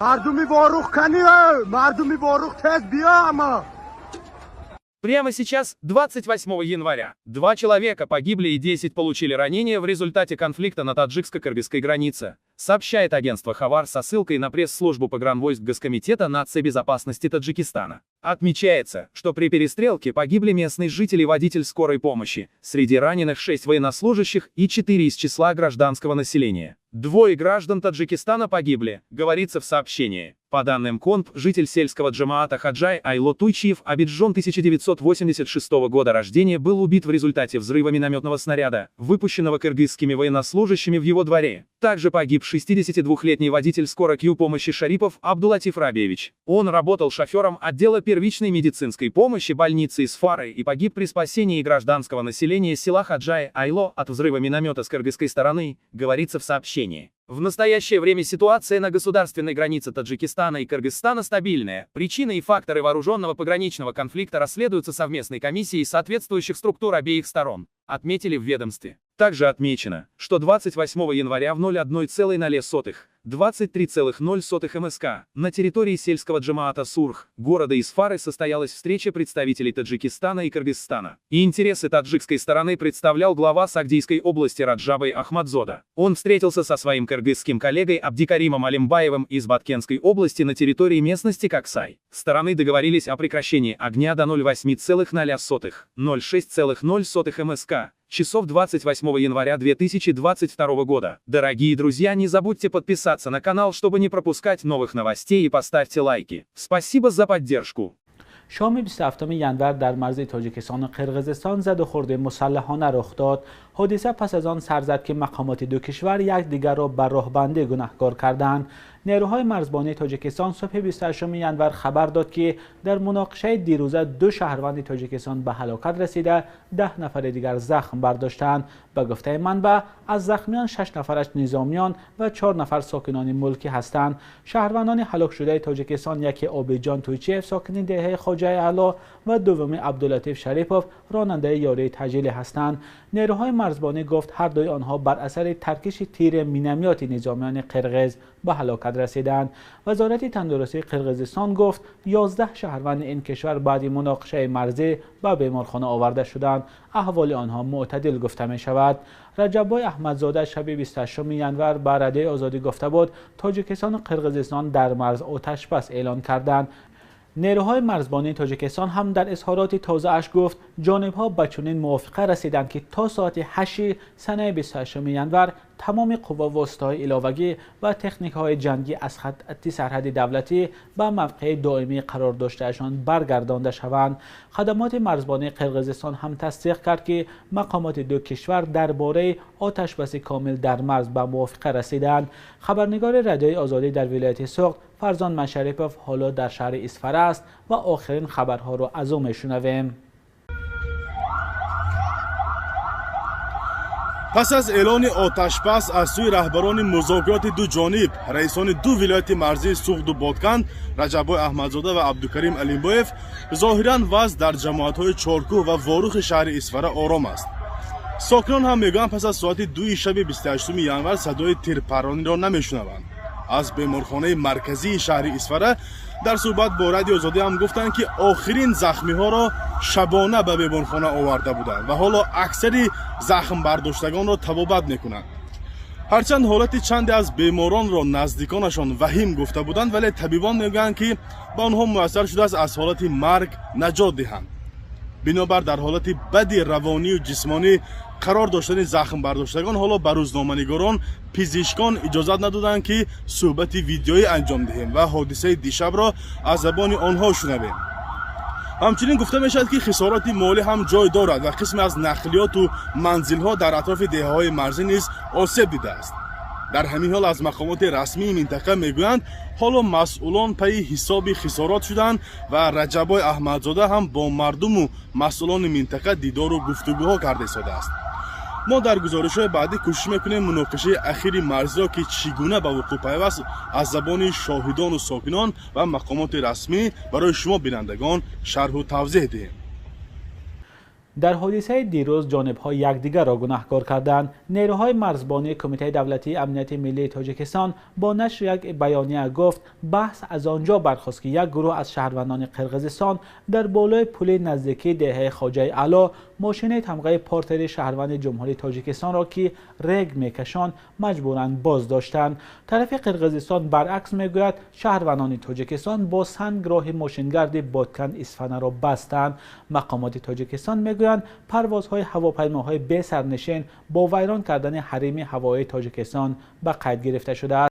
مردمی واروخ کنی مردمی واروخ تez بیا اما. Прямо сейчас, 28 января, 2 человека погибли и 10 получили ранения в результате конфликта на таджикско-кыргызской границе, сообщает агентство Хавар со ссылкой на пресс-службу погранвойск Госкомитета наций безопасности Таджикистана. Отмечается, что при перестрелке погибли местный житель и водитель скорой помощи, среди раненых 6 военнослужащих и 4 из числа гражданского населения. 2 граждан Таджикистана погибли, говорится в сообщении. По данным КОНП, житель сельского Джамаата Хаджай Айло Туйчиев, Абиджон 1986 года рождения, был убит в результате взрыва минометного снаряда, выпущенного кыргызскими военнослужащими в его дворе. Также погиб 62-летний водитель скорой помощи Шарипов Абдулатиф Рабиевич. Он работал шофером отдела первичной медицинской помощи больницы Исфары и погиб при спасении гражданского населения села Хаджай Айло от взрыва миномета с кыргызской стороны, говорится в сообщении. В настоящее время ситуация на государственной границе Таджикистана и Кыргызстана стабильная. Причины и факторы вооруженного пограничного конфликта расследуются совместной комиссией соответствующих структур обеих сторон, отметили в ведомстве. Также отмечено, что 28 января в 01,0 23,0 МСК на территории сельского Джамаата Сурх, города Исфары, состоялась встреча представителей Таджикистана и Кыргызстана. И интересы таджикской стороны представлял глава Сагдийской области Раджабай Ахмадзода. Он встретился со своим кыргызским коллегой Абдикаримом Алимбаевым из Баткенской области на территории местности Коксай. Стороны договорились о прекращении огня до 08,0 МСК. Часов 28 января 2022 года. Дорогие друзья, не забудьте подписаться на канал, чтобы не пропускать новых новостей, и поставьте лайки. Спасибо за поддержку. شام 27 ینور در مرز تاجیکستان و قرقیزستان زد و خورده مسلحانه رخ داد. حادثه پس از آن سر زد که مقامات دو کشور یکدیگر را بر راهبندی گناهکار کردند. نیروهای مرزبانی تاجیکستان صبح 28 ینور خبر داد که در مناقشه دیروزه 2 شهروند تاجیکستان به هلاکت رسیده، 10 نفر دیگر زخم برداشتند. به گفته منبع، از زخمیان 6 نفرش نظامیان و 4 نفر ساکنان ملکی هستند. شهروندان هلاک شده تاجیکستان یکی آبیجان تویچیف ساکن دهه خواجه اعلی و دومی عبداللطیف شریپوف راننده یاری تجیلی هستند. نیروهای مرزبانی گفت هر دوی آنها بر اثر ترکش تیر مینومیات نظامیان قرقیز به هلاکت رسیدند. وزارت تندرستی قرقیزستان گفت 11 شهروند این کشور بعد مناقشه مرزی به بیمارخانه آورده شدند. احوال آنها معتدل گفته می شود. رجبای احمدزاده شب 28 ینور به رادیوی آزادی گفته بود تاجیکستان و قرقیزستان در مرز آتش بس اعلان کردند. نیروهای مرزبانی تاجیکستان هم در اظهارات تازه اش گفت جانبها به چنین موافقه رسیدند که تا ساعت 8 سنه 28 ینور تمام قوا و وسایل علاوگی و تکنیک‌های جنگی از خط سرحدی دولتی به موقع دائمی قرار داشتهشان برگردانده شوند. خدمات مرزبانی قرقیزستان هم تصدیق کرد که مقامات دو کشور درباره آتش‌بس کامل در مرز به موافقه رسیدند. خبرنگار رادیوی آزادی در ولایت سوخت فرزان مشرفوف حالا در شهر اسفاره است و آخرین خبرها را از او میشنویم. پس از اعلان آتشبس از سوی رهبران مذاکرات دو جانب، رئیسان دو ولایت مرزی سوخت و بادکن رجبای احمدزاده و عبدالکریم علیمبایف، ظاهراً وضع در جماعت‌های چارکوه و واروخ شهر اسفاره آرام است. ساکنان هم میگویند پس از ساعت 2 شب 28 ینور صدای تیرپرانی را نمیشنوند. از بیمارخانه مرکزی شهر اسفاره در صحبت با رادیو آزادی هم گفتند که آخرین زخمی ها را شبانه به بیمارخانه آورده بودند و حالا اکثری زخم برداشتگان را طبابت میکنند. هرچند حالت چند از بیماران را نزدیکانشان وهیم گفته بودند، ولی طبیبان میگویند که به آنها میسر شده است از حالت مرگ نجات دهند. بنابر در حالت بد روانی و جسمانی قرار داشتن زخم برداشتگان، حالا به روزنامه‌نگاران پزشکان اجازت ندادند که صحبت ویدیویی انجام دهیم و حادثه دیشب را از زبان آنها شنویم. همچنین گفته می شود که خسارات مالی هم جای دارد و قسمی از نقلیات و منزل‌ها در اطراف دهه‌های مرزی نیز آسیب دیده است. در همین حال از مقامات رسمی منطقه میگویند حالا مسئولان پی حساب خسارات شدند و رجبای احمدزاده هم با مردم و مسئولان منطقه دیدار و گفتگوها کرده ایستاده است. ما در گزارش‌های بعدی کوشش میکنیم مناقشه اخیر مرزی را که چگونه به وقوع پیوست از زبان شاهدان و ساکنان و مقامات رسمی برای شما بینندگان شرح و توضیح دهیم. در حادثه دیروز جانب‌ها یکدیگر را گناهکار کردند. نیروهای مرزبانی کمیته دولتی امنیت ملی تاجیکستان با نشر یک بیانیه گفت بحث از آنجا برخاست که یک گروه از شهروندان قرقیزستان در بالای پل نزدیکی دهه خواجه علا ماشین تمغه پارتری شهروند جمهوری تاجیکستان را که رگ میکشان مجبوراً بازداشتند. طرف قرقیزستان برعکس میگوید شهروندان تاجیکستان با سنگ راه ماشینگرد بادکن اصفهان را بستند. مقامات تاجیکستان میگویند پروازهای هواپیماهای بی سرنشین با ویران کردن حریم هوایی تاجیکستان به قید گرفته شده است.